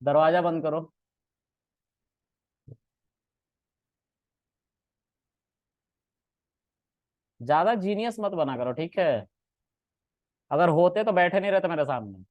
दरवाजा बंद करो। ज्यादा जीनियस मत बना करो, ठीक है। अगर होते तो बैठे नहीं रहते मेरे सामने।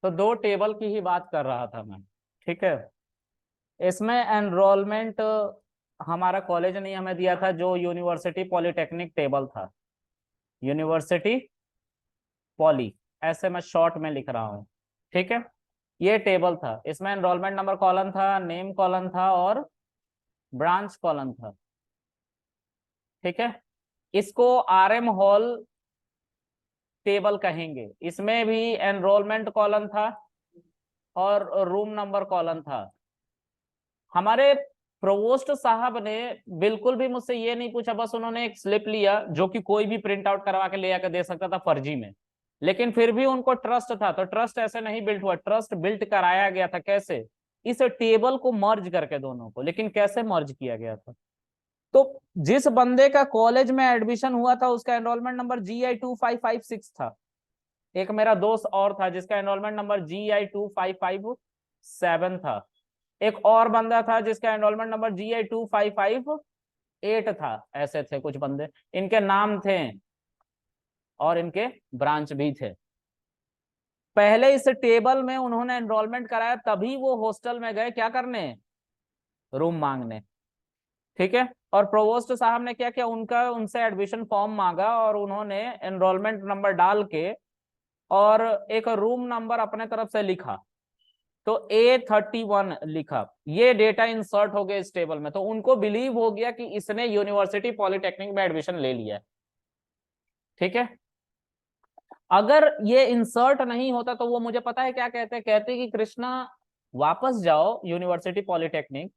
तो दो टेबल की ही बात कर रहा था मैं, ठीक है। इसमें एनरोलमेंट हमारा कॉलेज ने हमें दिया था, जो यूनिवर्सिटी पॉलिटेक्निक टेबल था। यूनिवर्सिटी पॉली, ऐसे मैं शॉर्ट में लिख रहा हूँ, ठीक है। ये टेबल था, इसमें एनरोलमेंट नंबर कॉलम था, नेम कॉलम था और ब्रांच कॉलम था, ठीक है। इसको आरएम हॉल टेबल कहेंगे। इसमें भी एनरोलमेंट कॉलम था और रूम नंबर कॉलम था। हमारे प्रोवोस्ट साहब ने बिल्कुल भी मुझसे ये नहीं पूछा, बस उन्होंने एक स्लिप लिया जो कि कोई भी प्रिंट आउट करवा के ले आकर दे सकता था फर्जी में। लेकिन फिर भी उनको ट्रस्ट था, तो ट्रस्ट ऐसे नहीं बिल्ट हुआ, ट्रस्ट बिल्ट कराया गया था। कैसे? इस टेबल को मर्ज करके दोनों को। लेकिन कैसे मर्ज किया गया था? तो जिस बंदे का कॉलेज में एडमिशन हुआ था उसका एनरोलमेंट नंबर GI 2556 था। एक मेरा दोस्त और था जिसका एनरोलमेंट नंबर GI 2557 था। एक और बंदा था जिसका एनरोलमेंट नंबर GI 2558 था। ऐसे थे कुछ बंदे, इनके नाम थे और इनके ब्रांच भी थे। पहले इस टेबल में उन्होंने एनरोलमेंट कराया, तभी वो हॉस्टल में गए क्या करने, रूम मांगने, ठीक है। और प्रोवोस्ट साहब ने क्या किया, उनका उनसे एडमिशन फॉर्म मांगा और उन्होंने एनरोलमेंट नंबर डाल के और एक रूम नंबर अपने तरफ से लिखा। तो A31 लिखा, ये डेटा इंसर्ट हो गया इस टेबल में। तो उनको बिलीव हो गया कि इसने यूनिवर्सिटी पॉलिटेक्निक में एडमिशन ले लिया है, ठीक है। अगर ये इंसर्ट नहीं होता तो वो मुझे पता है क्या कहते हैं, कहते कि कृष्णा वापस जाओ यूनिवर्सिटी पॉलिटेक्निक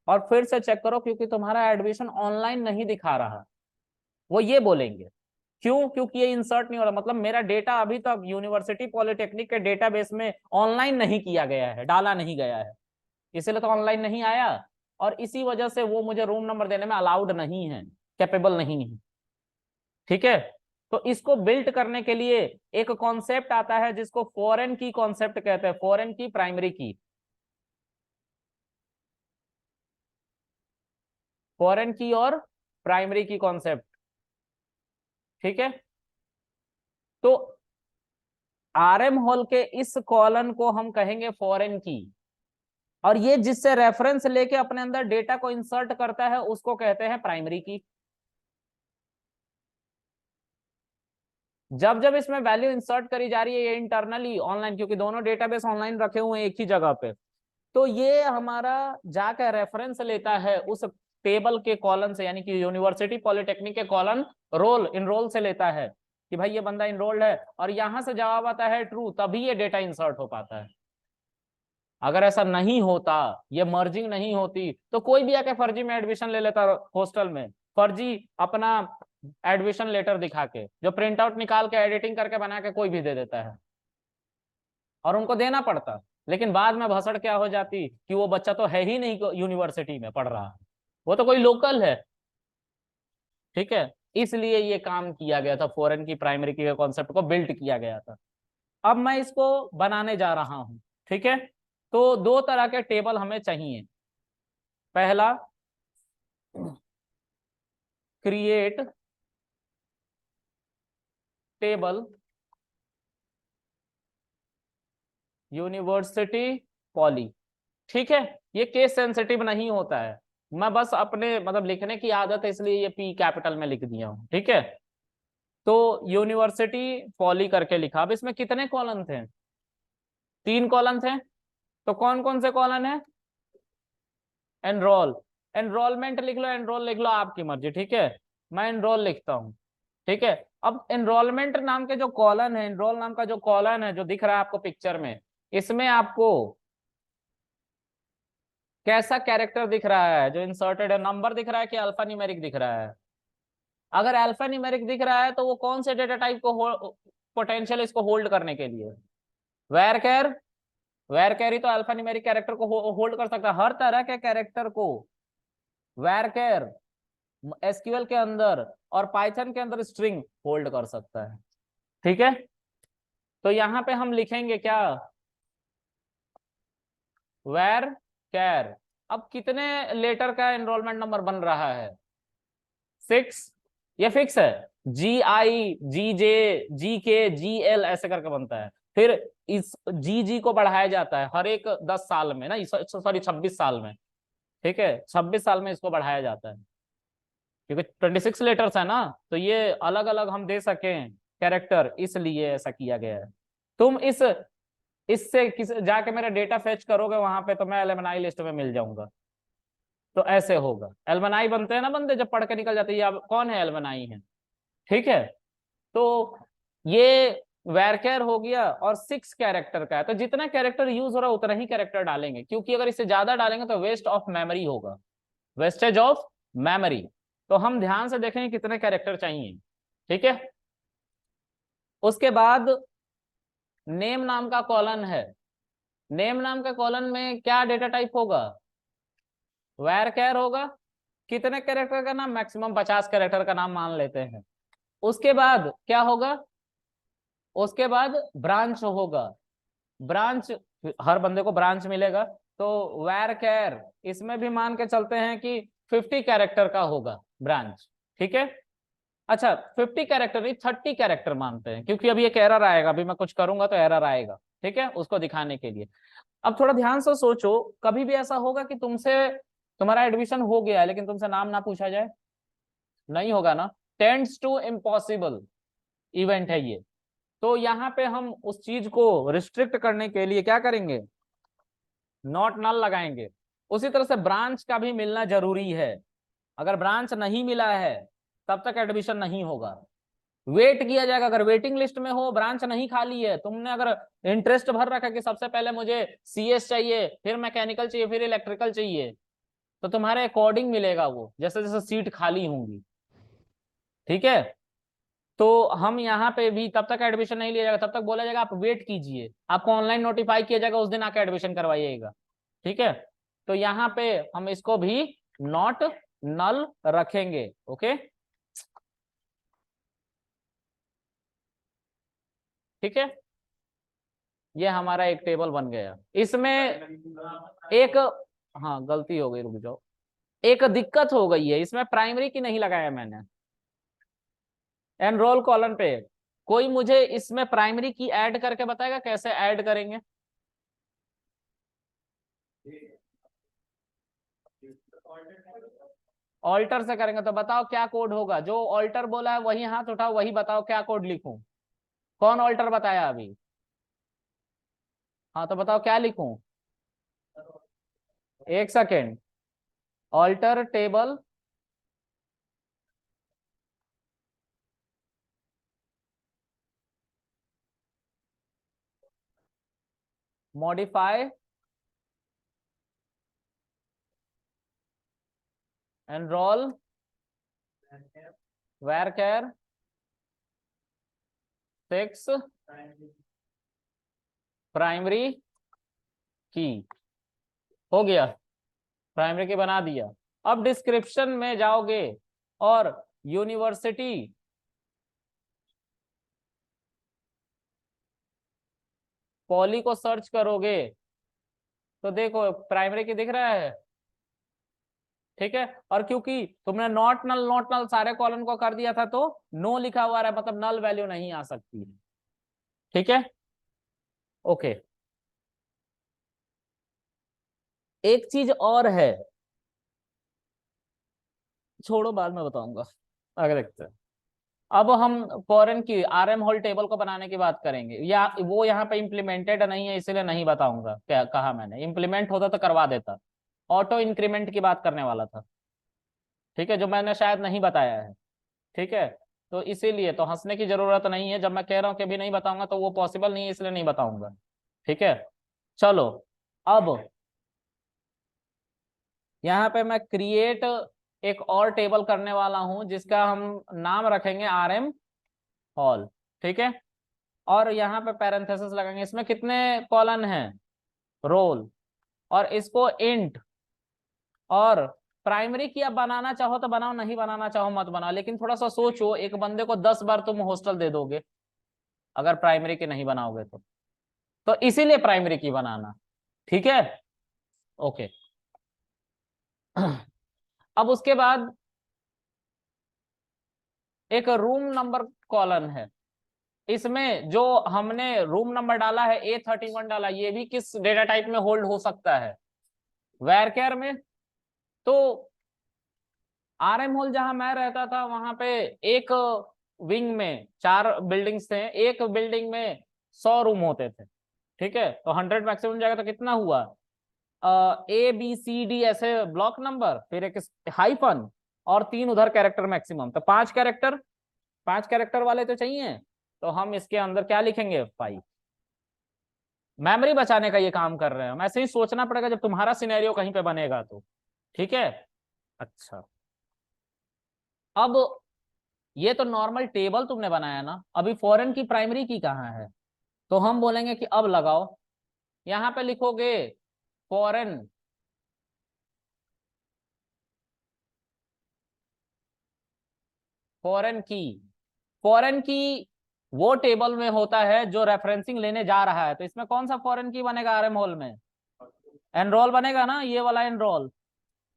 और फिर से चेक करो क्योंकि तुम्हारा एडमिशन ऑनलाइन नहीं दिखा रहा। वो ये बोलेंगे। क्यों? क्योंकि ये इंसर्ट नहीं हो रहा, मतलब मेरा डेटा अभी तक यूनिवर्सिटी पॉलिटेक्निक के डेटाबेस में ऑनलाइन नहीं किया गया है, डाला नहीं गया है, इसीलिए तो ऑनलाइन नहीं आया। और इसी वजह से वो मुझे रूम नंबर देने में अलाउड नहीं है, कैपेबल नहीं है, ठीक है। तो इसको बिल्ट करने के लिए एक कॉन्सेप्ट आता है जिसको फॉरेन की कॉन्सेप्ट कहते हैं, फॉरेन की प्राइमरी की। फॉरेन की और प्राइमरी की कॉन्सेप्ट, ठीक है। तो आरएम हॉल के इस कॉलन को हम कहेंगे फॉरेन की, और ये जिससे रेफरेंस लेके अपने अंदर डेटा को इंसर्ट करता है उसको कहते हैं प्राइमरी की। जब जब इसमें वैल्यू इंसर्ट करी जा रही है ये इंटरनली ऑनलाइन, क्योंकि दोनों डेटाबेस ऑनलाइन रखे हुए हैं एक ही जगह पे, तो ये हमारा जाकर रेफरेंस लेता है उस टेबल के कॉलम से, यानी कि यूनिवर्सिटी पॉलिटेक्निक के कॉलम रोल इनरोल से लेता है कि भाई ये बंदा इनरोल्ड है, और यहां से जवाब आता है ट्रू, तभी ये डेटा इंसर्ट हो पाता है। अगर ऐसा नहीं होता, ये मर्जिंग नहीं होती, तो कोई भी आके फर्जी में एडमिशन ले लेता हॉस्टल में, फर्जी अपना एडमिशन लेटर दिखा के, जो प्रिंट आउट निकाल के एडिटिंग करके बना के कोई भी दे देता है और उनको देना पड़ता। लेकिन बाद में भसड़ क्या हो जाती कि वो बच्चा तो है ही नहीं यूनिवर्सिटी में पढ़ रहा, वो तो कोई लोकल है, ठीक है। इसलिए ये काम किया गया था, फॉरेन की प्राइमरी की कॉन्सेप्ट को बिल्ट किया गया था। अब मैं इसको बनाने जा रहा हूं, ठीक है। तो दो तरह के टेबल हमें चाहिए। पहला, क्रिएट टेबल यूनिवर्सिटी पॉली, ठीक है। ये केस सेंसिटिव नहीं होता है, मैं बस अपने मतलब लिखने की आदत है इसलिए ये P कैपिटल में लिख दिया हूं, ठीक है। तो यूनिवर्सिटी पॉली करके लिखा। अब इसमें कितने कॉलम थे? 3 कॉलम थे। तो कौन कौन से कॉलम है? एनरोल, एनरोलमेंट लिख लो, एनरोल लिख लो, आपकी मर्जी, ठीक है। मैं एनरोल लिखता हूँ, ठीक है। अब एनरोलमेंट नाम के जो कॉलम है, एनरोल नाम का जो कॉलम है जो दिख रहा है आपको पिक्चर में, इसमें आपको कैसा कैरेक्टर दिख रहा है जो इंसर्टेड है, नंबर दिख रहा है कि अल्फा न्यूमेरिक दिख रहा है? अगर अल्फा न्यूमेरिक दिख रहा है तो वो कौन से डेटा टाइप को पोटेंशियल इसको होल्ड करने के लिए? वेर कैर, वेर कैर ही तो अल्फा न्यूमेरिक कैरेक्टर को होल्ड कर सकता है, हर तरह के कैरेक्टर को वेर कैर एसक्यूएल के अंदर और पाइथन के अंदर स्ट्रिंग होल्ड कर सकता है। ठीक है, तो यहां पे हम लिखेंगे क्या, वेर कैर। अब कितने लेटर का एनरोलमेंट नंबर बन रहा है? 6। ये फिक्स है, GI GJ GK GL ऐसे करके बनता है। फिर इस GG को बढ़ाया जाता है हर एक 10 साल में ना, सॉरी 26 साल में। ठीक है, 26 साल में इसको बढ़ाया जाता है, क्योंकि 26 लेटर्स है ना, तो ये अलग अलग हम दे सकें कैरेक्टर, इसलिए ऐसा किया गया है। तुम इससे जाके मेरा डेटा फेच करोगे वहां पे, तो मैं एलएमएनआई लिस्ट में मिल जाऊंगा। तो ऐसे होगा, एलएमएनआई बनते हैं ना बंदे जब पढ़ के निकल जाते हैं, अब कौन है एलएमएनआई है। ठीक है, तो ये वैरकेर हो गया और 6 कैरेक्टर का है, तो जितना कैरेक्टर यूज हो रहा है उतना ही कैरेक्टर डालेंगे, क्योंकि अगर इससे ज्यादा डालेंगे तो वेस्ट ऑफ मेमोरी होगा, वेस्टेज ऑफ मेमोरी। तो हम ध्यान से देखेंगे कितने कैरेक्टर चाहिए। ठीक है, उसके बाद नेम नाम का कॉलन है। नेम नाम का कॉलन में क्या डेटा टाइप होगा? वैरकेर होगा। कितने कैरेक्टर का नाम? मैक्सिमम 50 कैरेक्टर का नाम मान लेते हैं। उसके बाद क्या होगा? उसके बाद ब्रांच होगा। ब्रांच, हर बंदे को ब्रांच मिलेगा, तो वैर कैर इसमें भी मान के चलते हैं कि 50 कैरेक्टर का होगा ब्रांच। ठीक है, अच्छा 50 कैरेक्टर नहीं, 30 कैरेक्टर मानते हैं, क्योंकि अभी एक एरर आएगा, अभी मैं कुछ करूंगा तो एरर आएगा। ठीक है, उसको दिखाने के लिए। अब थोड़ा ध्यान से सोचो, कभी भी ऐसा होगा कि तुम्हारा एडमिशन हो गया है लेकिन तुमसे नाम ना पूछा जाए? नहीं होगा ना, टेंड्स टू इम्पॉसिबल इवेंट है ये। तो यहाँ पे हम उस चीज को रिस्ट्रिक्ट करने के लिए क्या करेंगे, नॉट नल लगाएंगे। उसी तरह से ब्रांच का भी मिलना जरूरी है, अगर ब्रांच नहीं मिला है तब तक एडमिशन नहीं होगा। वेट किया जाएगा, अगर वेटिंग लिस्ट में हो, ब्रांच नहीं खाली है, तुमने अगर इंटरेस्ट भर रखा कि सबसे पहले मुझे CS चाहिए, फिर मैकेनिकल चाहिए, फिर इलेक्ट्रिकल चाहिए, तो तुम्हारे अकॉर्डिंग मिलेगा वो, जैसे जैसे सीट खाली होंगी। ठीक है, तो हम यहाँ पे भी तब तक एडमिशन नहीं लिया जाएगा, तब तक बोला जाएगा आप वेट कीजिए, आपको ऑनलाइन नोटिफाई किया जाएगा, उस दिन आके एडमिशन करवाइएगा। ठीक है, तो यहाँ पे हम इसको भी नॉट नल रखेंगे। ओके, ठीक है, ये हमारा एक टेबल बन गया। इसमें एक, हाँ गलती हो गई, रुक जाओ, एक दिक्कत हो गई है, इसमें प्राइमरी की नहीं लगाया मैंने एनरोल कॉलन पे। कोई मुझे इसमें प्राइमरी की ऐड करके बताएगा कैसे ऐड करेंगे? ऑल्टर से करेंगे, तो बताओ क्या कोड होगा? जो ऑल्टर बोला है वही हाथ उठाओ, वही बताओ क्या कोड लिखूं। कौन ऑल्टर बताया अभी? हाँ तो बताओ क्या लिखूं। एक second, alter table modify enrol varchar 6 primary key. हो गया, प्राइमरी की बना दिया। अब डिस्क्रिप्शन में जाओगे और यूनिवर्सिटी पॉली को सर्च करोगे, तो देखो प्राइमरी की दिख रहा है। ठीक है, और क्योंकि तुमने नॉट नल सारे कॉलम को कर दिया था, तो नो लिखा हुआ है, मतलब नल वैल्यू नहीं आ सकती। ठीक है, ओके। एक चीज और है, छोड़ो बाद में बताऊंगा, आगे देखते हैं। अब हम फॉरेन की RM होल टेबल को बनाने की बात करेंगे, या वो यहाँ पे इम्प्लीमेंटेड नहीं है इसलिए नहीं बताऊंगा, क्या कहा मैंने, इम्प्लीमेंट होता तो करवा देता। ऑटो इंक्रीमेंट की बात करने वाला था। ठीक है, जो मैंने शायद नहीं बताया है। ठीक है, तो इसीलिए तो हंसने की जरूरत नहीं है, जब मैं कह रहा हूँ कि भी नहीं बताऊंगा तो वो पॉसिबल नहीं है, इसलिए नहीं बताऊंगा। ठीक है, चलो अब यहाँ पे मैं क्रिएट एक और टेबल करने वाला हूं जिसका हम नाम रखेंगे RM हॉल। ठीक है, और यहाँ पे पैरेंथेसिस लगाएंगे। इसमें कितने कॉलन हैं? रोल। और इसको इंट, और प्राइमरी की आप बनाना चाहो तो बनाओ, नहीं बनाना चाहो मत बनाओ, लेकिन थोड़ा सा सोचो, एक बंदे को 10 बार तुम हॉस्टल दे दोगे अगर प्राइमरी की नहीं बनाओगे तो इसीलिए प्राइमरी की बनाना। ठीक है, ओके। अब उसके बाद एक रूम नंबर कॉलन है। इसमें जो हमने रूम नंबर डाला है A31 डाला, ये भी किस डेटा टाइप में होल्ड हो सकता है? वेरकेर में। तो RM हॉल जहां मैं रहता था वहां पे एक विंग में 4 बिल्डिंग्स थे, एक बिल्डिंग में 100 रूम होते थे। ठीक है, तो 100 मैक्सिमम जाएगा तो कितना हुआ? ABCD ऐसे ब्लॉक नंबर, फिर एक हाइफन, और 3 उधर कैरेक्टर मैक्सिमम, तो 5 कैरेक्टर, 5 कैरेक्टर वाले तो चाहिए। तो हम इसके अंदर क्या लिखेंगे? 5। मेमोरी बचाने का ये काम कर रहे हैं हम, ऐसे ही सोचना पड़ेगा जब तुम्हारा सिनेरियो कहीं पे बनेगा तो। ठीक है, अच्छा। अब ये तो नॉर्मल टेबल तुमने बनाया ना, अभी फॉरेन की प्राइमरी की कहाँ है? तो हम बोलेंगे कि अब लगाओ, यहां पे लिखोगे फॉरेन, फॉरेन की। फॉरेन की वो टेबल में होता है जो रेफरेंसिंग लेने जा रहा है, तो इसमें कौन सा फॉरेन की बनेगा? RM होल में एनरोल बनेगा ना, ये वाला एनरोल।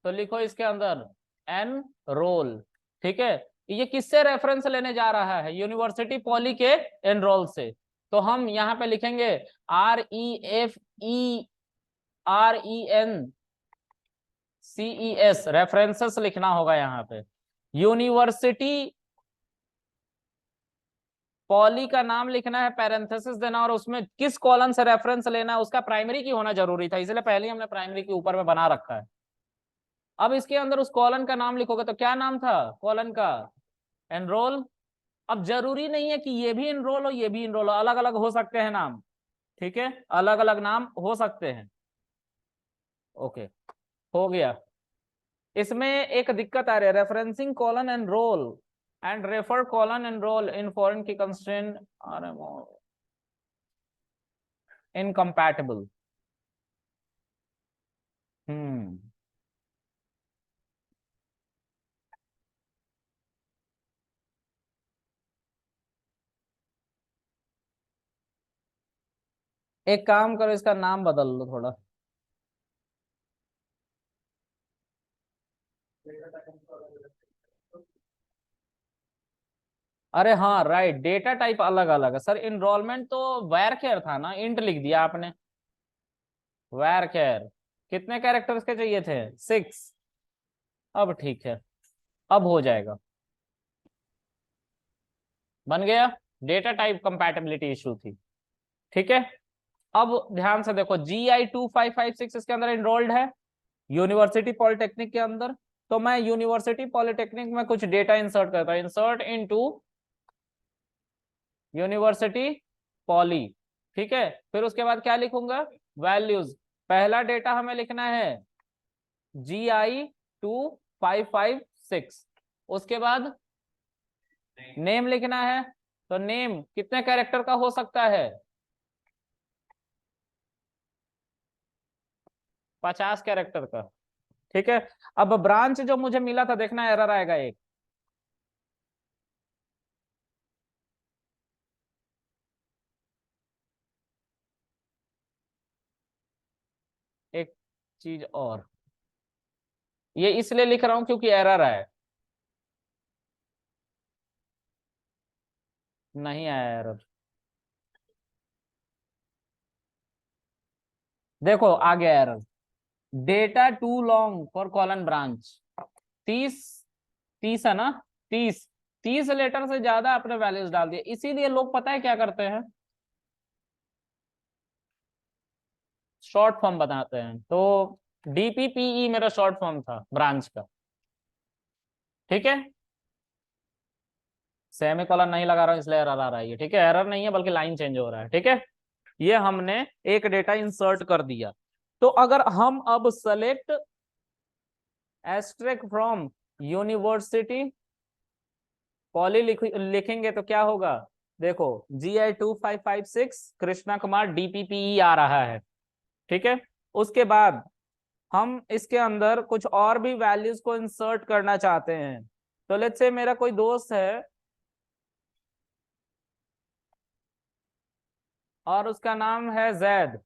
तो लिखो इसके अंदर एनरोल। ठीक है, ये किससे रेफरेंस लेने जा रहा है? यूनिवर्सिटी पॉली के एनरोल से। तो हम यहाँ पे लिखेंगे REFERENCES, रेफरेंसेस लिखना होगा यहाँ पे। यूनिवर्सिटी पॉली का नाम लिखना है, पैरेंथेसिस देना, और उसमें किस कॉलम से रेफरेंस लेना है उसका प्राइमरी की होना जरूरी था, इसलिए पहले हमने प्राइमरी के ऊपर में बना रखा है। अब इसके अंदर उस कॉलन का नाम लिखोगे तो क्या नाम था कॉलन का? एनरोल। अब जरूरी नहीं है कि ये भी एनरोल हो ये भी एनरोल हो, अलग अलग हो सकते हैं नाम। ठीक है, अलग अलग नाम हो सकते हैं। ओके, हो गया। इसमें एक दिक्कत आ रही है, referencing column and roll and refer column and roll in foreign key constraint are incompatible. Hmm, एक काम करो, इसका नाम बदल लो थोड़ा। अरे हाँ राइट, डेटा टाइप अलग अलग है सर। इनरोलमेंट तो वैर केयर था ना, इंट लिख दिया आपने। वैर केयर कितने कैरेक्टर्स के चाहिए थे? 6। अब ठीक है, अब हो जाएगा, बन गया। डेटा टाइप कंपैटिबिलिटी इशू थी। ठीक है, अब ध्यान से देखो, GI2556 इसके अंदर इनरोल्ड है यूनिवर्सिटी पॉलिटेक्निक के अंदर। तो मैं यूनिवर्सिटी पॉलिटेक्निक में कुछ डेटा इंसर्ट करता हूं, इंसर्ट इनटू यूनिवर्सिटी पॉली। ठीक है, फिर उसके बाद क्या लिखूंगा? वैल्यूज। पहला डेटा हमें लिखना है GI2556। उसके बाद नेम लिखना है। तो नेम कितने कैरेक्टर का हो सकता है? 50 कैरेक्टर का। ठीक है, अब ब्रांच जो मुझे मिला था, देखना एरर आएगा एक। एक चीज और, ये इसलिए लिख रहा हूं क्योंकि एरर है। नहीं आया एरर, देखो आ गया error. Data too long for column branch. 30, 30 है ना? 30, 30 लेटर से ज्यादा आपने वैल्यूज डाल दिया, इसीलिए लोग पता है क्या करते हैं, शॉर्ट फॉर्म बनाते हैं। तो DPPE मेरा शॉर्ट फॉर्म था ब्रांच का। ठीक है, सेमी कॉलन नहीं लगा रहा हूं इसलिए एरर आ रहा है ये। ठीक है, एरर नहीं है बल्कि लाइन चेंज हो रहा है। ठीक है, ये हमने एक डेटा इंसर्ट कर दिया। तो अगर हम अब सेलेक्ट एस्ट्रिक फ्रॉम यूनिवर्सिटी, पॉली लिखेंगे तो क्या होगा, देखो GI2556 कृष्णा कुमार DPPE आ रहा है, ठीक है। उसके बाद हम इसके अंदर कुछ और भी वैल्यूज को इंसर्ट करना चाहते हैं। तो लेट्स से मेरा कोई दोस्त है और उसका नाम है जैद,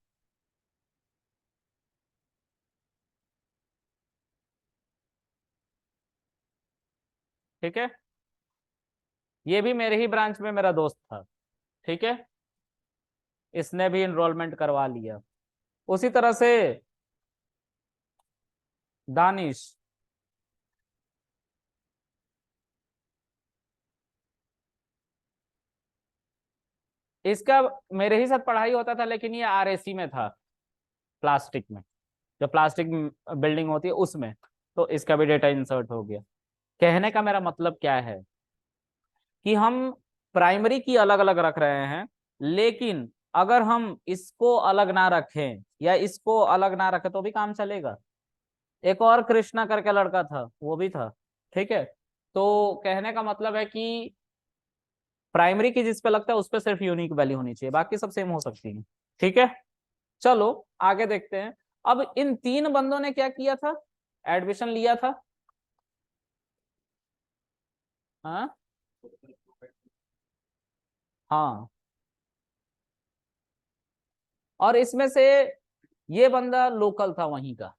ठीक है, ये भी मेरे ही ब्रांच में मेरा दोस्त था, ठीक है, इसने भी इनरोलमेंट करवा लिया। उसी तरह से दानिश, इसका मेरे ही साथ पढ़ाई होता था, लेकिन ये RAC में था, प्लास्टिक में, जो प्लास्टिक बिल्डिंग होती है उसमें, तो इसका भी डेटा इंसर्ट हो गया। कहने का मेरा मतलब क्या है कि हम प्राइमरी की अलग अलग रख रहे हैं, लेकिन अगर हम इसको अलग ना रखें या इसको अलग ना रखें तो भी काम चलेगा। एक और कृष्णा करके लड़का था, वो भी था, ठीक है। तो कहने का मतलब है कि प्राइमरी की जिस पे लगता है उस पे सिर्फ यूनिक वैल्यू होनी चाहिए, बाकी सब सेम हो सकती है, ठीक है। चलो आगे देखते हैं। अब इन तीन बंदों ने क्या किया था, एडमिशन लिया था, हाँ हाँ, और इसमें से ये बंदा लोकल था वहीं का,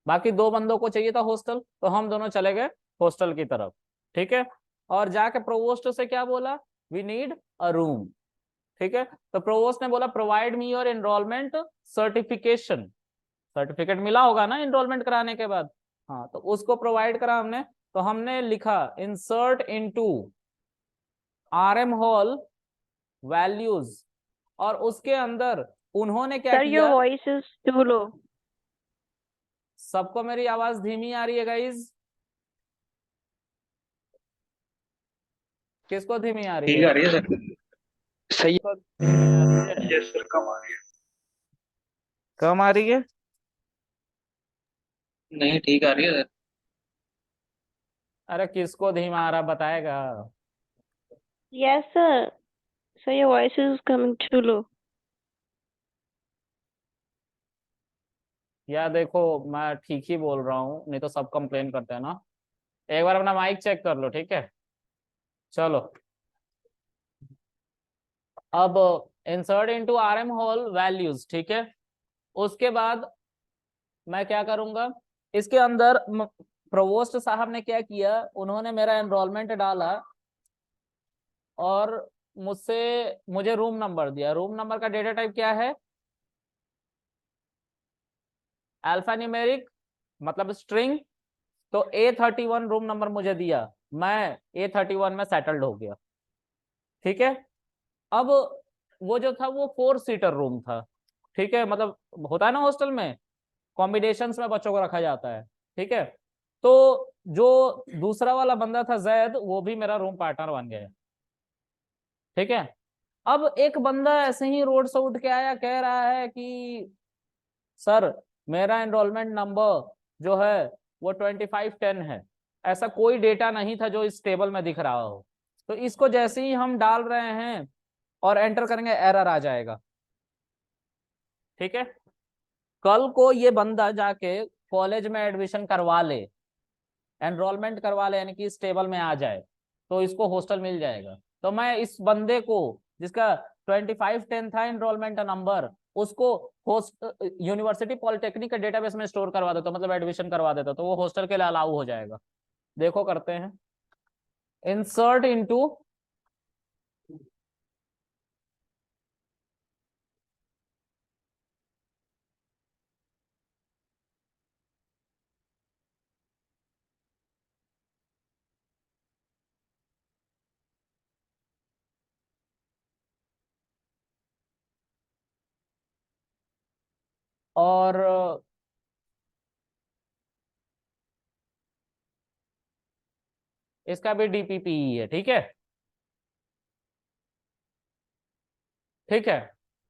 बाकी दो बंदों को चाहिए था हॉस्टल, तो हम दोनों चले गए हॉस्टल की तरफ, ठीक है। और जाके प्रोवोस्ट से क्या बोला, वी नीड अ रूम, ठीक है। तो प्रोवोस्ट ने बोला provide me your enrolment certification, certificate मिला होगा ना एनरोलमेंट कराने के बाद, हाँ, तो उसको प्रोवाइड करा हमने। तो हमने लिखा insert into RM hall values, और उसके अंदर उन्होंने क्या सर योर किया, वॉइस इज टू लो। सबको मेरी आवाज धीमी आ रही है गाइज, किसको धीमी आ रही ठीक है, आ रही है सर। सही किसको धीमी आ रही है, है सर, कम आ रही है। कम आ रही है, नहीं, ठीक आ रही है सर। अरे किसको धीमा आ रहा बताएगा। Yes sir, sir your voice is coming too low. या देखो मैं ठीक ही बोल रहा हूँ, नहीं तो सब कंप्लेन करते हैं ना। एक बार अपना माइक चेक कर लो, ठीक है। चलो अब insert into RM whole values, ठीक है। उसके बाद मैं क्या करूंगा, इसके अंदर प्रोवोस्ट साहब ने क्या किया, उन्होंने मेरा एनरोलमेंट डाला और मुझसे मुझे रूम नंबर दिया। रूम नंबर का डेटा टाइप क्या है, अल्फा न्यूमेरिक, मतलब स्ट्रिंग। तो A31 रूम नंबर मुझे दिया, मैं A31 में सेटल्ड हो गया, ठीक है। अब वो जो था वो 4 सीटर रूम था, ठीक है, मतलब होता है ना हॉस्टल में कॉम्बिनेशंस में बच्चों को रखा जाता है, ठीक है। तो जो दूसरा वाला बंदा था जैद, वो भी मेरा रूम पार्टनर बन गया, ठीक है। अब एक बंदा ऐसे ही रोड से उठ के आया, कह रहा है कि सर मेरा एनरोलमेंट नंबर जो है वो 2510 है। ऐसा कोई डेटा नहीं था जो इस टेबल में दिख रहा हो। तो इसको जैसे ही हम डाल रहे हैं और एंटर करेंगे एरर आ जाएगा, ठीक है। कल को ये बंदा जाके कॉलेज में एडमिशन करवा ले, एनरोलमेंट करवा ले, यानी कि इस टेबल में आ जाए, तो इसको हॉस्टल मिल जाएगा। तो मैं इस बंदे को जिसका 2510 था एनरोलमेंट नंबर, उसको होस्ट यूनिवर्सिटी पॉलिटेक्निक के डेटाबेस में स्टोर करवा देता, मतलब एडमिशन करवा देता, तो वो हॉस्टल के लिए अलाउ हो जाएगा। देखो करते हैं, इंसर्ट इनटू और इसका भी DPPE है, ठीक है, ठीक है।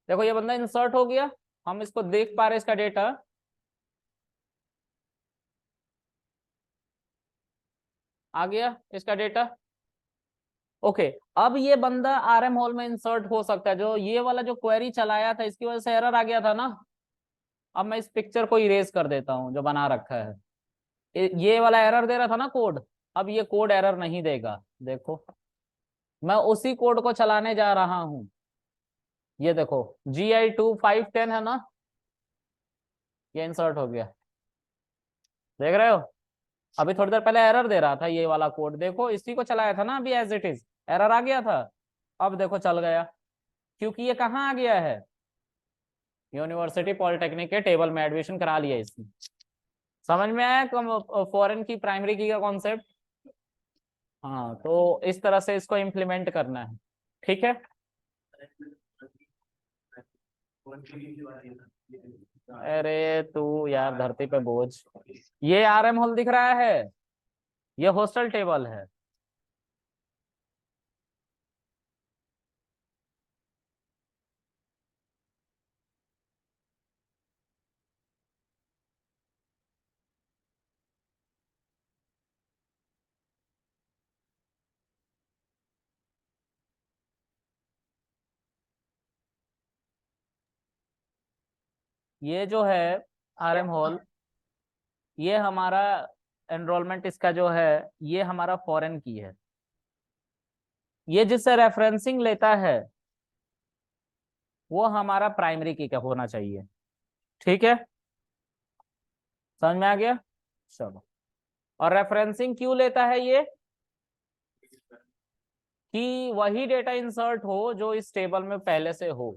देखो ये बंदा इंसर्ट हो गया, हम इसको देख पा रहे हैं इसका डेटा, आ गया इसका डेटा। ओके, अब ये बंदा आरएम होल में इंसर्ट हो सकता है। जो ये वाला जो क्वेरी चलाया था इसकी वजह से एरर आ गया था ना। अब मैं इस पिक्चर को इरेज कर देता हूं जो बना रखा है। ये वाला एरर दे रहा था ना कोड, अब ये कोड एरर नहीं देगा। देखो मैं उसी कोड को चलाने जा रहा हूं। ये देखो GI2510 है ना, ये इंसर्ट हो गया। देख रहे हो, अभी थोड़ी देर पहले एरर दे रहा था ये वाला कोड। देखो इसी को चलाया था ना अभी एज इट इज, एरर आ गया था। अब देखो चल गया, क्योंकि ये कहाँ आ गया है, यूनिवर्सिटी पॉलिटेक्निक के टेबल में एडमिशन करा लिया इसने। समझ में आया फॉरेन की प्राइमरी की का कॉन्सेप्ट? हाँ, तो इस तरह से इसको इम्प्लीमेंट करना है। ठीक है, अरे तू यार धरती पे बोझ। ये आरएम होल दिख रहा है, ये हॉस्टल टेबल है। ये जो है आरएम हॉल, ये हमारा एनरोलमेंट इसका जो है, ये हमारा फॉरेन की है। ये जिससे रेफरेंसिंग लेता है वो हमारा प्राइमरी की का होना चाहिए। ठीक है, समझ में आ गया? चलो, और रेफरेंसिंग क्यों लेता है ये, कि वही डेटा इंसर्ट हो जो इस टेबल में पहले से हो।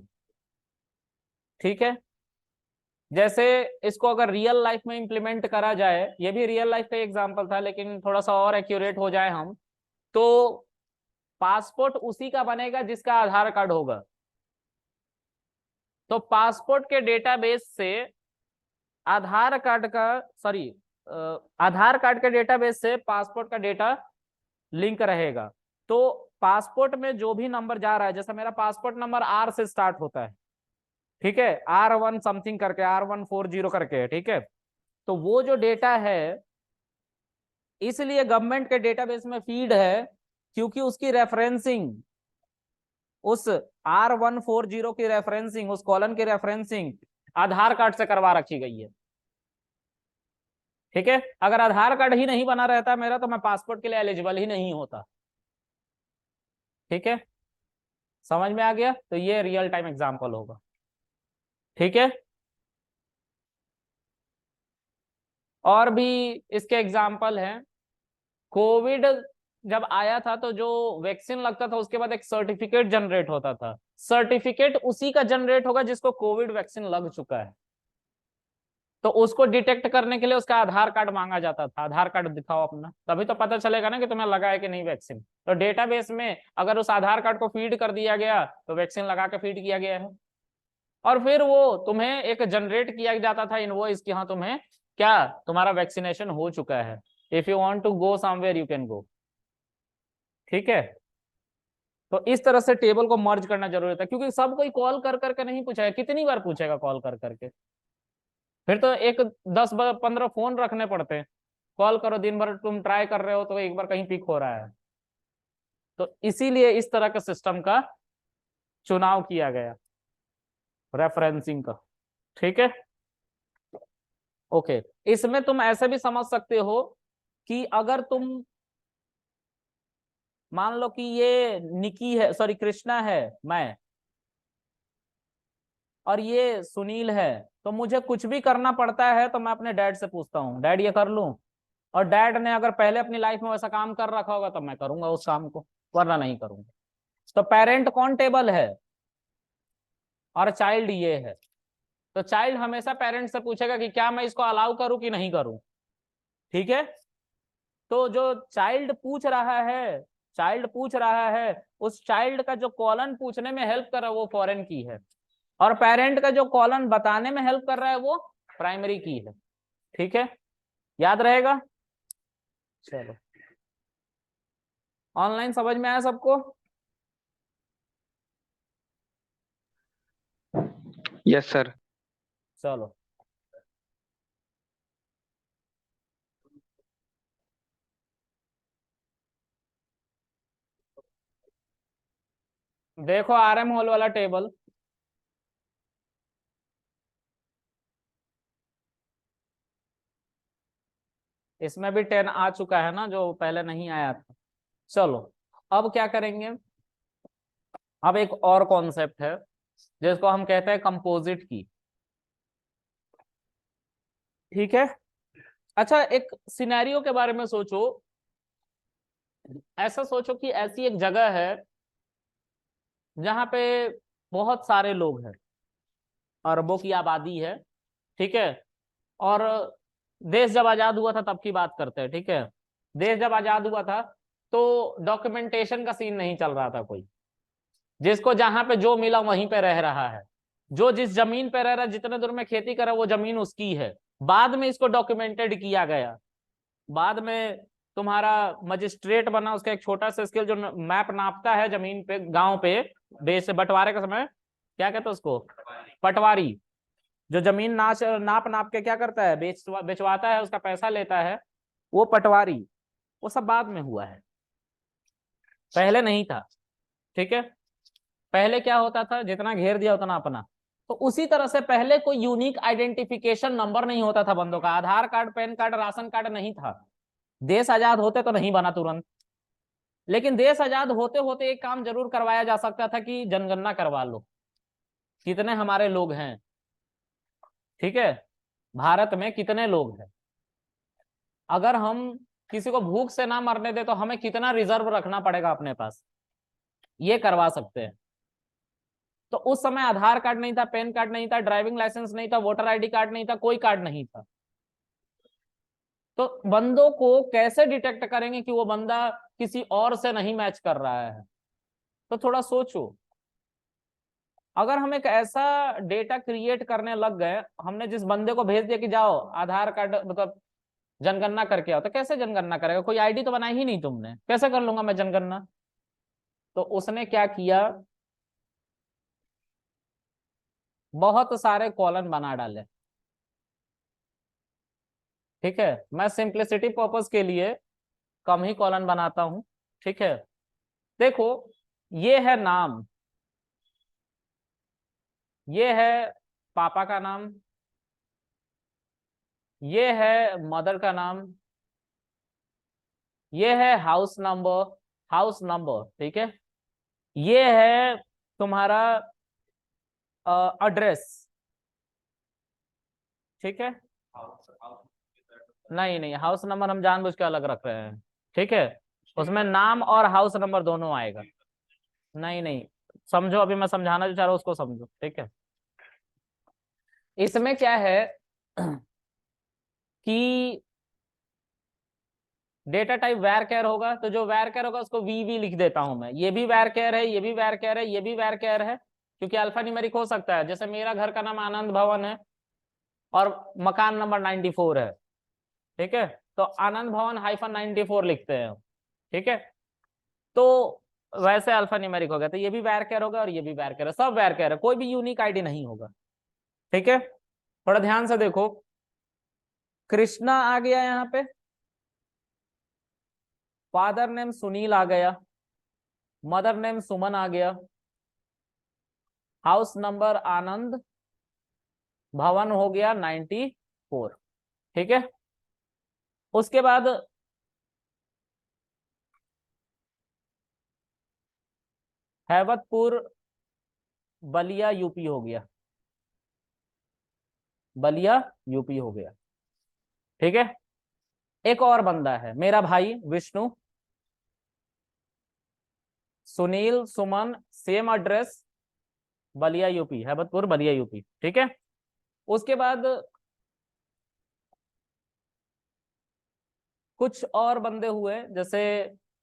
ठीक है, जैसे इसको अगर रियल लाइफ में इंप्लीमेंट करा जाए, ये भी रियल लाइफ का एग्जांपल था लेकिन थोड़ा सा और एक्यूरेट हो जाए हम, तो पासपोर्ट उसी का बनेगा जिसका आधार कार्ड होगा। तो पासपोर्ट के डेटाबेस से आधार कार्ड का, सॉरी, आधार कार्ड के डेटाबेस से पासपोर्ट का डेटा लिंक रहेगा। तो पासपोर्ट में जो भी नंबर जा रहा है, जैसा मेरा पासपोर्ट नंबर R से स्टार्ट होता है, ठीक है, R1 समथिंग करके, R140 करके है, ठीक है, तो वो जो डेटा है इसलिए गवर्नमेंट के डेटाबेस में फीड है क्योंकि उसकी रेफरेंसिंग, उस R140 की रेफरेंसिंग, उस कॉलन की रेफरेंसिंग आधार कार्ड से करवा रखी गई है। ठीक है, अगर आधार कार्ड ही नहीं बना रहता मेरा तो मैं पासपोर्ट के लिए एलिजिबल ही नहीं होता। ठीक है, समझ में आ गया? तो ये रियल टाइम एग्जांपल होगा। ठीक है, और भी इसके एग्जाम्पल हैं। कोविड जब आया था तो जो वैक्सीन लगता था उसके बाद एक सर्टिफिकेट जनरेट होता था। सर्टिफिकेट उसी का जनरेट होगा जिसको कोविड वैक्सीन लग चुका है। तो उसको डिटेक्ट करने के लिए उसका आधार कार्ड मांगा जाता था, आधार कार्ड दिखाओ अपना, तभी तो पता चलेगा ना कि तुम्हें लगा है कि नहीं वैक्सीन। तो डेटाबेस में अगर उस आधार कार्ड को फीड कर दिया गया तो वैक्सीन लगा के फीड किया गया है। और फिर वो तुम्हें एक जनरेट किया जाता था इनवॉइस कि हाँ तुम्हें क्या, तुम्हारा वैक्सीनेशन हो चुका है। If you want to go somewhere you can go. ठीक है, तो इस तरह से टेबल को मर्ज करना जरूरी था, क्योंकि सब कोई कॉल कर करके नहीं पूछेगा, कितनी बार पूछेगा कॉल कर करके। फिर तो एक 10-15 फोन रखने पड़ते हैं। कॉल करो, दिन भर तुम ट्राई कर रहे हो तो एक बार कहीं पिक हो रहा है। तो इसीलिए इस तरह के सिस्टम का चुनाव किया गया, रेफरेंसिंग का। ठीक है, ओके। इसमें तुम ऐसे भी समझ सकते हो कि अगर तुम मान लो कि ये निकी है, सॉरी कृष्णा है, मैं, और ये सुनील है, तो मुझे कुछ भी करना पड़ता है तो मैं अपने डैड से पूछता हूँ, डैड ये कर लूं? और डैड ने अगर पहले अपनी लाइफ में वैसा काम कर रखा होगा तो मैं करूंगा उस काम को, वरना नहीं करूंगा। तो पेरेंट कौन टेबल है और चाइल्ड ये है। तो चाइल्ड हमेशा पेरेंट से पूछेगा कि क्या मैं इसको अलाउ करूं कि नहीं करूं। ठीक है, तो जो चाइल्ड पूछ रहा है, चाइल्ड पूछ रहा है, उस चाइल्ड का जो कॉलन पूछने में हेल्प कर रहा है वो फॉरेन की है, और पेरेंट का जो कॉलन बताने में हेल्प कर रहा है वो प्राइमरी की है। ठीक है, याद रहेगा? चलो, ऑनलाइन समझ में आया सबको? Yes sir. चलो, देखो RM होल वाला टेबल, इसमें भी 10 आ चुका है ना, जो पहले नहीं आया था। चलो अब क्या करेंगे, अब एक और कॉन्सेप्ट है जिसको हम कहते हैं कंपोजिट की। ठीक है। अच्छा, एक सिनेरियो के बारे में सोचो। ऐसा सोचो कि ऐसी एक जगह है जहां पे बहुत सारे लोग हैं, अरबों की आबादी है। ठीक है। और देश जब आजाद हुआ था तब की बात करते हैं। ठीक है। देश जब आजाद हुआ था तो डॉक्यूमेंटेशन का सीन नहीं चल रहा था कोई। जिसको जहां पे जो मिला वहीं पे रह रहा है, जो जिस जमीन पे रह रहा है, जितने दूर में खेती करे वो जमीन उसकी है। बाद में इसको डॉक्यूमेंटेड किया गया। बाद में तुम्हारा मजिस्ट्रेट बना, उसका एक छोटा सा स्केल जो मैप नापता है जमीन पे, गांव पे, देश से बंटवारे के समय क्या कहते हैं उसको, पटवारी। जो जमीन नाप नाप के क्या करता है, बेचवाता है, उसका पैसा लेता है, वो पटवारी। वो सब बाद में हुआ है, पहले नहीं था। ठीक है। पहले क्या होता था, जितना घेर दिया उतना अपना। तो उसी तरह से पहले कोई यूनिक आइडेंटिफिकेशन नंबर नहीं होता था बंदों का, Aadhaar card, PAN card, ration card नहीं था। देश आजाद होते तो नहीं बना तुरंत, लेकिन देश आजाद होते होते एक काम जरूर करवाया जा सकता था कि जनगणना करवा लो, कितने हमारे लोग हैं। ठीक है। भारत में कितने लोग हैं, अगर हम किसी को भूख से ना मरने दे तो हमें कितना रिजर्व रखना पड़ेगा अपने पास, ये करवा सकते हैं। तो उस समय आधार कार्ड नहीं था, पैन कार्ड नहीं था, ड्राइविंग लाइसेंस नहीं था, वोटर आईडी कार्ड नहीं था, कोई कार्ड नहीं था। तो बंदों को कैसे डिटेक्ट करेंगे कि वो बंदा किसी और से नहीं मैच कर रहा है। तो थोड़ा सोचो, अगर हम एक ऐसा डेटा क्रिएट करने लग गए, हमने जिस बंदे को भेज दिया कि जाओ आधार कार्ड मतलब जनगणना करके आओ, तो कैसे जनगणना करेगा, कोई आईडी तो बनाई ही नहीं तुमने, कैसे कर लूंगा मैं जनगणना। तो उसने क्या किया, बहुत सारे कॉलन बना डाले। ठीक है। मैं सिंप्लिसिटी पर्पस के लिए कम ही कॉलन बनाता हूं। ठीक है। देखो, ये है नाम, ये है पापा का नाम, ये है मदर का नाम, ये है हाउस नंबर, हाउस नंबर। ठीक है। ये है तुम्हारा एड्रेस। ठीक है। नहीं नहीं, हाउस नंबर हम जानबूझ के अलग रख रहे हैं। ठीक है। उसमें नाम और हाउस नंबर दोनों आएगा। नहीं नहीं, समझो, अभी मैं समझाना जो चाह रहा हूँ उसको समझो। ठीक है। इसमें क्या है कि डेटा टाइप वैर कैर होगा, तो जो वैर कैर होगा उसको वी लिख देता हूं मैं। ये भी वैर कैर है, ये भी वैर कैर है, ये भी वैर कैर है, क्योंकि अल्फा न्यूमेरिक हो सकता है। जैसे मेरा घर का नाम आनंद भवन है और मकान नंबर 94 है। ठीक है। तो आनंद भवन -94 लिखते हैं। ठीक है। तो वैसे अल्फा न्यूमेरिक हो गया, तो ये भी वैर कैर होगा और ये भी वैर कैर है, सब वैर कैर है, कोई भी यूनिक आईडी नहीं होगा। ठीक है। थोड़ा ध्यान से देखो, कृष्णा आ गया यहाँ पे, फादर नेम सुनील आ गया, मदर नेम सुमन आ गया, हाउस नंबर आनंद, भवन हो गया 94। ठीक है। उसके बाद हैवतपुर बलिया यूपी हो गया, बलिया यूपी हो गया। ठीक है। एक और बंदा है मेरा भाई Vishnu, Sunil, Suman, same address, Ballia UP, Haibatpur Ballia UP. ठीक है। उसके बाद कुछ और बंदे हुए, जैसे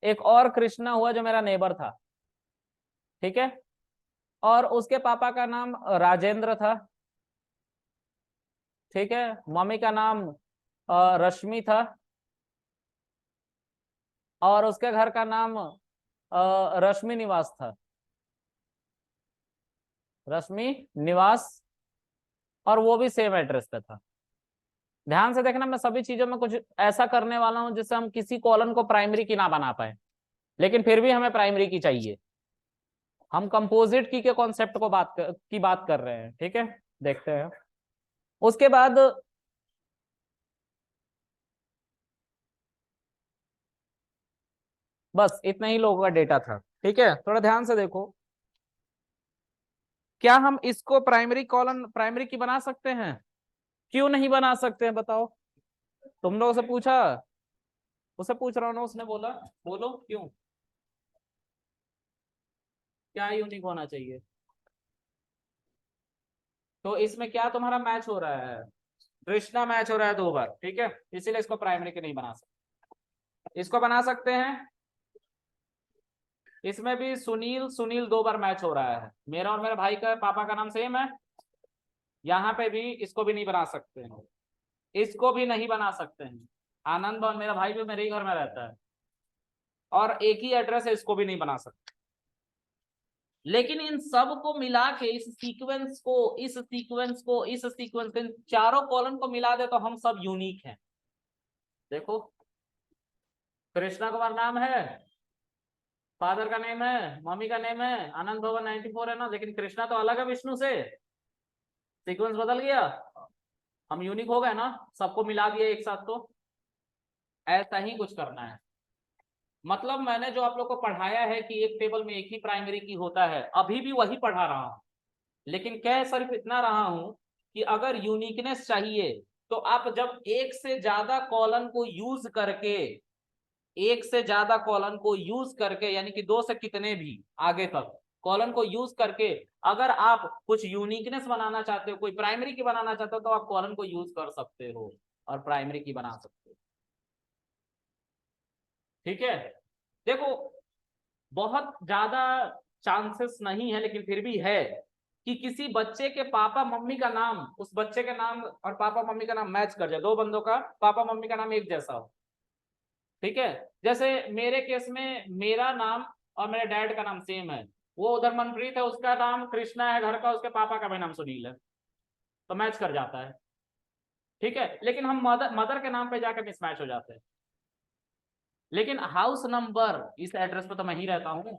एक और कृष्णा हुआ जो मेरा नेबर था। ठीक है। और उसके पापा का नाम राजेंद्र था। ठीक है। मम्मी का नाम रश्मि था, और उसके घर का नाम रश्मि निवास था, रश्मि निवास, और वो भी सेम एड्रेस पे था। ध्यान से देखना, मैं सभी चीजों में कुछ ऐसा करने वाला हूं जिससे हम किसी कॉलम को प्राइमरी की ना बना पाए, लेकिन फिर भी हमें प्राइमरी की चाहिए। हम कंपोजिट की के कॉन्सेप्ट को बात कर रहे हैं, ठीक है। देखते हैं उसके बाद बस इतना ही लोगों का डेटा था, ठीक है। थोड़ा ध्यान से देखो, क्या हम इसको प्राइमरी कॉलन प्राइमरी की बना सकते हैं? क्यों नहीं बना सकते हैं बताओ? तुम लोगों से पूछा, उसे पूछ रहा हूँ ना, उसने बोला बोलो क्यों, क्या यूनिक होना चाहिए? तो इसमें क्या तुम्हारा मैच हो रहा है? कृष्णा मैच हो रहा है 2 बार, ठीक है, इसीलिए इसको प्राइमरी के नहीं बना सकते। इसको बना सकते हैं, इसमें भी सुनील सुनील 2 बार मैच हो रहा है, मेरा और मेरे भाई का पापा का नाम सेम है। यहाँ पे भी इसको भी नहीं बना सकते हैं, इसको भी नहीं बना सकते हैं। आनंद और मेरा भाई भी मेरे ही घर में रहता है और एक ही एड्रेस है, इसको भी नहीं बना सकते। लेकिन इन सब को मिला के इस सीक्वेंस को इस सीक्वेंस को इस सीक्वेंस को, इन चारों कॉलम को मिला दे तो हम सब यूनिक हैं। देखो, कृष्णा कुमार नाम है, फादर का नेम है, मम्मी का नेम है, आनंद भवन 94 है ना, लेकिन कृष्णा तो अलग है विष्णु से, सीक्वेंस बदल गया, हम यूनिक हो गए ना, सबको मिला दिया एक साथ। तो ऐसा ही कुछ करना है। मतलब मैंने जो आप लोग को पढ़ाया है कि एक टेबल में एक ही प्राइमरी की होता है, अभी भी वही पढ़ा रहा हूं, लेकिन कह सिर्फ इतना रहा हूं कि अगर यूनिकनेस चाहिए तो आप जब एक से ज्यादा कॉलम को यूज करके, एक से ज्यादा कॉलम को यूज करके, यानी कि 2 से कितने भी आगे तक कॉलम को यूज करके अगर आप कुछ यूनिकनेस बनाना चाहते हो, कोई प्राइमरी की बनाना चाहते हो, तो आप कॉलम को यूज कर सकते हो और प्राइमरी की बना सकते हो, ठीक है। देखो, बहुत ज्यादा चांसेस नहीं है, लेकिन फिर भी है कि किसी बच्चे के पापा मम्मी का नाम, उस बच्चे के नाम और पापा मम्मी का नाम मैच कर जाए, 2 बंदों का पापा मम्मी का नाम एक जैसा हो, ठीक है। जैसे मेरे केस में मेरा नाम और मेरे डैड का नाम सेम है, वो उधर मनप्रीत है, उसका नाम कृष्णा है घर का, उसके पापा का भी नाम सुनील है, तो मैच कर जाता है, ठीक है। लेकिन हम मदर के नाम पे जाकर मिसमैच हो जाते हैं। लेकिन हाउस नंबर, इस एड्रेस पे तो मैं ही रहता हूँ,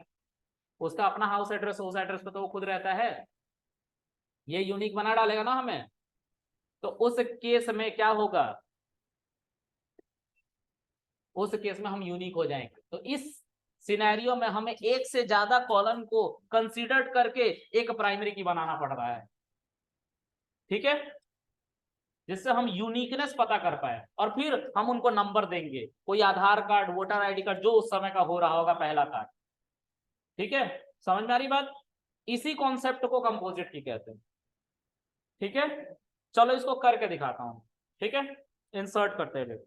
उसका अपना हाउस एड्रेस, उस एड्रेस पे तो वो खुद रहता है, ये यूनिक बना डालेगा ना हमें। तो उस केस में क्या होगा, उस केस में हम यूनिक हो जाएंगे। तो इस सिनेरियो में हमें एक से ज्यादा कॉलम को कंसीडर करके एक प्राइमरी की बनाना पड़ रहा है, ठीक है, जिससे हम यूनिकनेस पता कर पाए और फिर हम उनको नंबर देंगे, कोई आधार कार्ड, वोटर आईडी कार्ड, जो उस समय का हो रहा होगा पहला कार्ड, ठीक है। समझ में आ रही बात? इसी कॉन्सेप्ट को कंपोजिट की कहते हैं, ठीक है। चलो इसको करके दिखाता हूं, ठीक है। इंसर्ट करते हैं,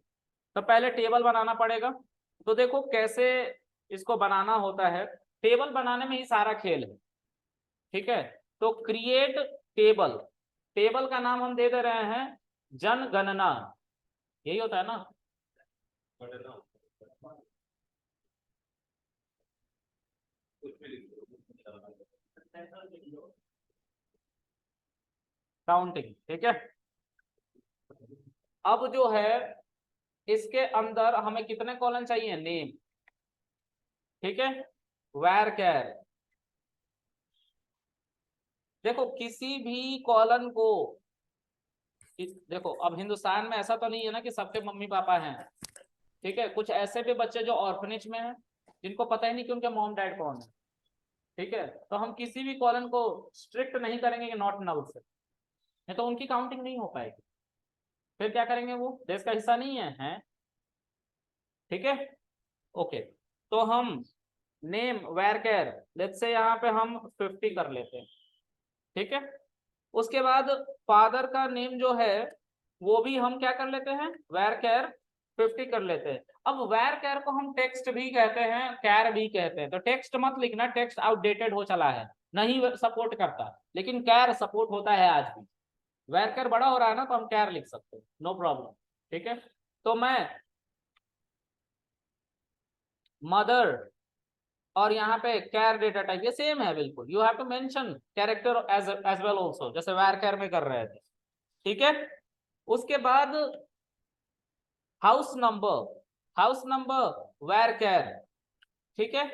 तो पहले टेबल बनाना पड़ेगा। तो देखो कैसे इसको बनाना होता है, टेबल बनाने में ही सारा खेल है, ठीक है। तो क्रिएट टेबल, टेबल का नाम हम दे दे रहे हैं जनगणना, यही होता है ना, काउंटिंग, ठीक है। अब जो है इसके अंदर हमें कितने कॉलम चाहिए, नेम, ठीक है, वेर कैर। देखो किसी भी कॉलम को, देखो अब हिंदुस्तान में ऐसा तो नहीं है ना कि सबके मम्मी पापा हैं, ठीक है, कुछ ऐसे भी बच्चे जो ऑर्फनेज में हैं, जिनको पता ही नहीं कि उनके मॉम डैड कौन है, ठीक है। तो हम किसी भी कॉलम को स्ट्रिक्ट नहीं करेंगे कि नॉट नल से, नहीं तो उनकी काउंटिंग नहीं हो पाएगी। फिर क्या करेंगे, वो देश का हिस्सा नहीं है, ठीक है, ओके। तो हम नेम वेर कैर, लेट्स से यहाँ पे हम 50 कर लेते हैं, ठीक है। उसके बाद फादर का नेम जो है वो भी हम क्या कर लेते हैं, वेर कैर 50 कर लेते हैं। अब वेर कैर को हम टेक्स्ट भी कहते हैं, कैर भी कहते हैं, तो टेक्स्ट मत लिखना, टेक्स्ट आउटडेटेड हो चला है, नहीं सपोर्ट करता, लेकिन कैर सपोर्ट होता है आज भी। वेर कैर बड़ा हो रहा है ना, तो हम कैर लिख सकते हैं, नो प्रॉब्लम, ठीक है। तो मैं मदर और यहाँ पे कैर डेटा टाइप, ये सेम है बिल्कुल, you have to mention character as well also, जैसे वेर कैर में कर रहे थे, ठीक है। उसके बाद house number, house number varchar, ठीक है।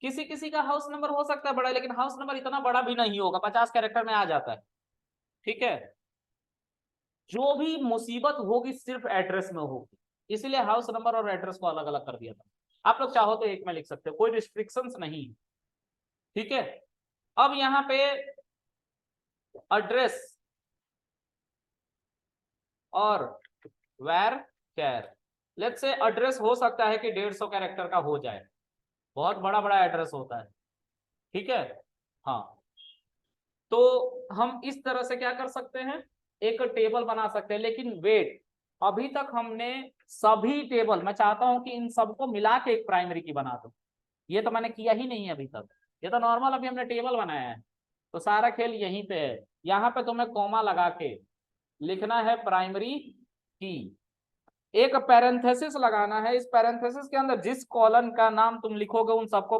किसी किसी का हाउस नंबर हो सकता है बड़ा, लेकिन हाउस नंबर इतना बड़ा भी नहीं होगा, 50 कैरेक्टर में आ जाता है। ठीक है, जो भी मुसीबत होगी सिर्फ एड्रेस में होगी, इसीलिए हाउस नंबर और एड्रेस को अलग अलग कर दिया था। आप लोग चाहो तो एक में लिख सकते हो, कोई रिस्ट्रिक्शंस नहीं। ठीक है, अब यहाँ पे एड्रेस और varchar, let's say address हो सकता है कि 150 कैरेक्टर का हो जाए, बहुत बड़ा बड़ा एड्रेस होता है। ठीक है, हाँ, तो हम इस तरह से क्या कर सकते हैं, एक टेबल बना सकते हैं। लेकिन वेट, अभी तक हमने सभी टेबल, मैं चाहता हूं कि इन सबको मिला के एक प्राइमरी की बना दो, ये तो मैंने किया ही नहीं है अभी तक, ये तो नॉर्मल अभी हमने टेबल बनाया है। तो सारा खेल यहीं पे है, यहाँ पे तुम्हें कॉमा लगा के लिखना है प्राइमरी की, एक पैरेंथेसिस लगाना है, इस पैरेंथेसिस के अंदर जिस कॉलन का नाम तुम लिखोगे उन सबको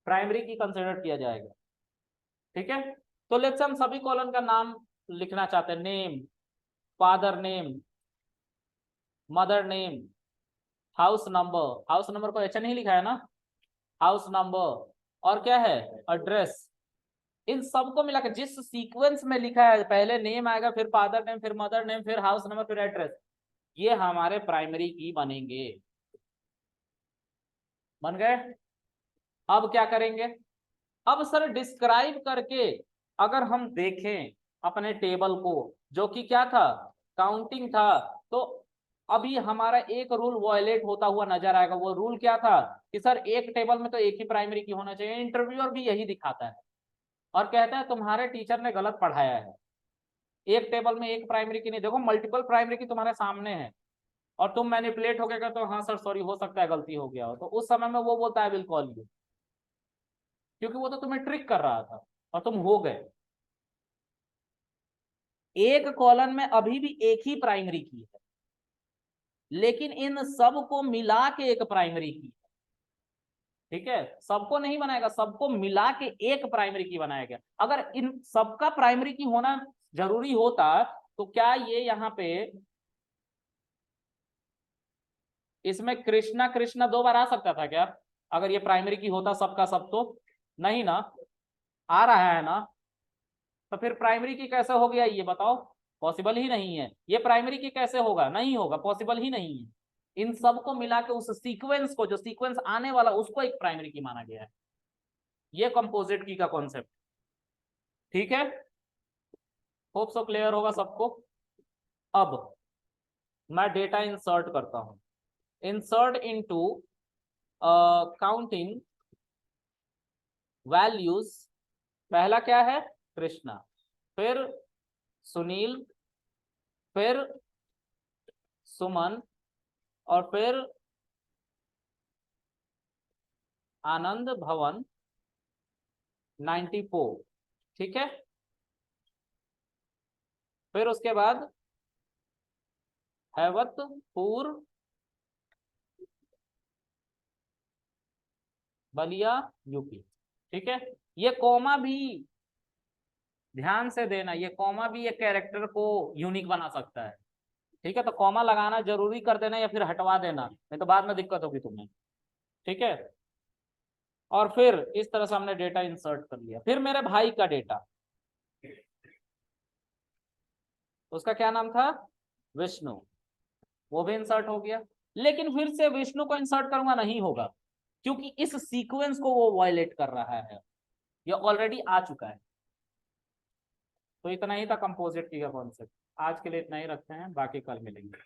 प्राइमरी की कंसिडर किया जाएगा। ठीक है, तो लेट्स हम सभी कॉलन का नाम लिखना चाहते हैं, name, father name, mother name, house number, house number को अच्छा नहीं लिखा है ना, हाउस नंबर, और क्या है, एड्रेस। इन सबको मिला के जिस सीक्वेंस में लिखा है, पहले नेम आएगा, फिर फादर नेम, फिर मदर नेम, फिर हाउस नंबर, फिर एड्रेस, ये हमारे प्राइमरी की बनेंगे। बन गए? अब क्या करेंगे, अब सर डिस्क्राइब करके अगर हम देखें अपने टेबल को, जो कि क्या था, काउंटिंग था, तो अभी हमारा एक रूल वायलेट होता हुआ नजर आएगा। वो रूल क्या था कि सर एक टेबल में तो एक ही प्राइमरी की होना चाहिए। इंटरव्यूअर भी यही दिखाता है और कहता है तुम्हारे टीचर ने गलत पढ़ाया है, एक टेबल में एक प्राइमरी की नहीं, देखो मल्टीपल प्राइमरी की तुम्हारे सामने है, और तुम मैनिपुलेट हो गया तो हाँ सर सॉरी हो सकता है गलती हो गया हो, तो उस समय में वो बोलता है विल कॉल यू, क्योंकि वो तो तुम्हें ट्रिक कर रहा था और तुम हो गए। एक कॉलन में अभी भी एक ही प्राइमरी की है, लेकिन इन सब को मिला के एक प्राइमरी की है। ठीक है, सबको नहीं बनाएगा, सबको मिला के एक प्राइमरी की बनाया गया। अगर इन सबका प्राइमरी की होना जरूरी होता तो क्या ये यहाँ पे इसमें कृष्णा कृष्णा 2 बार आ सकता था क्या, अगर ये प्राइमरी की होता सबका सब? तो नहीं ना, आ रहा है ना, तो फिर प्राइमरी की कैसे हो गया ये बताओ, पॉसिबल ही नहीं है। ये प्राइमरी की कैसे होगा, नहीं होगा, पॉसिबल ही नहीं है। इन सबको मिला के उस सीक्वेंस को, जो सीक्वेंस आने वाला, उसको एक प्राइमरी की माना गया है। ये कंपोजिट की का कॉन्सेप्ट। ठीक है, होप सो क्लियर होगा सबको। अब मैं डेटा इंसर्ट करता हूं, इंसर्ट इनटू काउंटिंग वैल्यूज। पहला क्या है, कृष्णा, फिर सुनील, फिर सुमन, और फिर आनंद भवन 94। ठीक है, फिर उसके बाद हैवतपुर बलिया यूपी। ठीक है, ये कॉमा भी ध्यान से देना, ये कॉमा भी एक कैरेक्टर को यूनिक बना सकता है। ठीक है, तो कॉमा लगाना जरूरी कर देना या फिर हटवा देना, नहीं तो बाद में दिक्कत होगी तुम्हें। ठीक है, और फिर इस तरह से हमने डेटा इंसर्ट कर लिया। फिर मेरे भाई का डेटा, उसका क्या नाम था, विष्णु, वो भी इंसर्ट हो गया। लेकिन फिर से विष्णु को इंसर्ट करूंगा, नहीं होगा, क्योंकि इस सीक्वेंस को वो वायलेट कर रहा है, ये ऑलरेडी आ चुका है। तो इतना ही था कंपोजिट की का कॉन्सेप्ट, आज के लिए इतना ही रखते हैं, बाकी कल मिलेंगे।